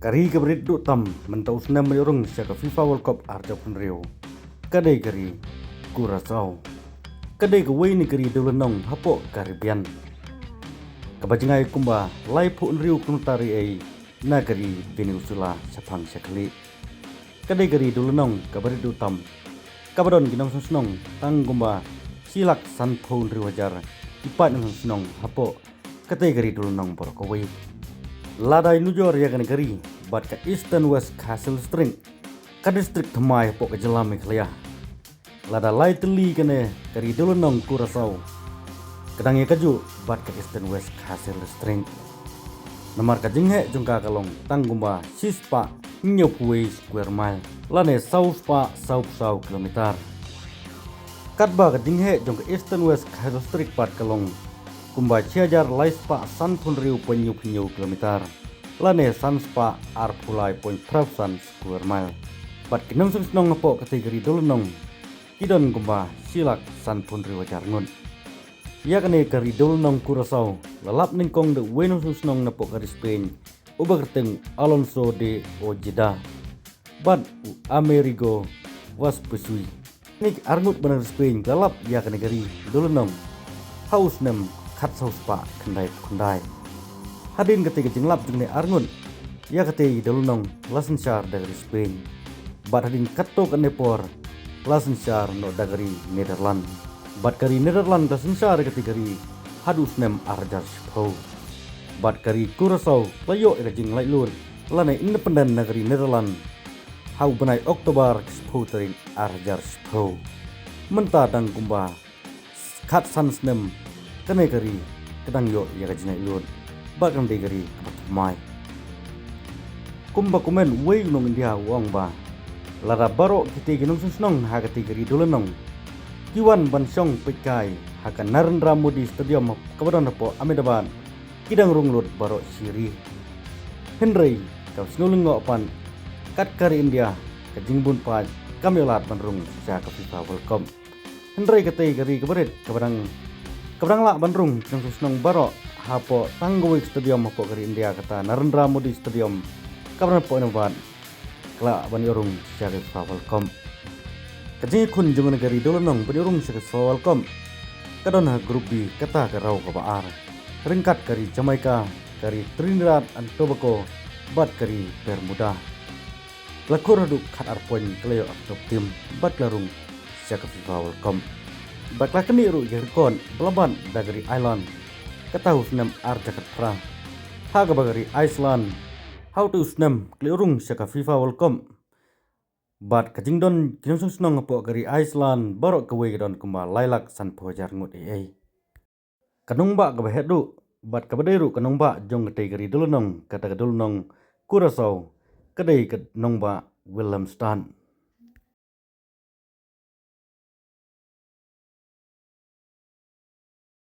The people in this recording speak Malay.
Kari kabrit du tam mentau senam menyorong siaka FIFA World Cup arja penrio. Kadai kari Curaçao. Kadai kawai ni kari Dulanong hapo Karibian. Kabajengai kumba lai pu unriu kunutari ai nagari Venezuela sapang sekali. Kadai kari Dulanong kabrit du tam. Kabadon ginong sunong tang kumba silak san pu unriu hajar ipat nang sunong hapo kadai kari Dulanong porokawai. Ladai nujor ya kan gari bat ka Eastern West Castle String ka distrik Thamai pok jelam Meghalaya. Lada lai teli kene kari Dulanong Curaçao. Kadang ya kaju bat ka Eastern West Castle String. Namar ka jinghe jungka kalong tanggumba sispa nyopui square mile lane saupa sau kilometer. Katba ka jinghe jungka Eastern West Castle String bat kalong kumba ciajar laispa san pun riu penyu kilometer lane sanspa arpulai point prapsan square mile bat kinong sunong ngapo kategori Dulanong kidon kumba silak san pun riu jarngun ya kane kari Dulanong Curaçao lalap ningkong de wenong sunong napo kari Spain uba kerteng Alonso de Ojeda bat Amerigo was pesui nik arngut benar Spain lalap ya kane kari Dulanong haus nem kat sauspa kundai hadin ketika jenglap jengne arngun ya kete Dulanong lasensyar dari Spain bat hadin katto kanepor lasensyar no dari Nederland bat kari Nederland lasensyar ketika kari hadus nem arjar shpo bat kari Curaçao layo ira jing lailur lane independen negeri Nederland hau benai Oktober shpo terin arjar shpo menta dang kumba kat sans nem kane kari kadang yo ya kajina ilun bakang de kari mai kumba komen wei nong India wang ba lara baro kiti ginong sunong ha kati kari Dulanong kiwan bansong pekai hakan Narendra Modi Stadium kabadan po Ahmedabad kidang runglut baro siri Henry kau sinulungo pan kat kari India kajingbun pa kamyolat banrung sa FIFA World Cup Henry kati kari kabaret kabadang lak bandrung nang susnong baro hapo tanggowik stadium hapo kari India kata Narendra Modi Stadium kabadang po inabat kala banyorung siya FIFA World Cup kajing kun jungan kari Dulanong banyorung siya FIFA World Cup kadon ha grup B kata karau kabaar ringkat kari Jamaica kari Trinidad and Tobago bat kari Bermuda lakur haduk kat arpoin kelayo aktop tim bat larung siya FIFA World Cup baklah keni ru gerkon belaban dagari Island katahu senam arjakat pra haga bagari Iceland how to senam kliurung syaka FIFA World Cup bat kajingdon kinusung senong ngapo gari Iceland barok kewe don kumba lailak san pojar ngut ai kanung ba gabehedu bat kabaderu kanung ba jong kete gari Dulanong kata Dulanong Curaçao kadai kanung ba Willemstad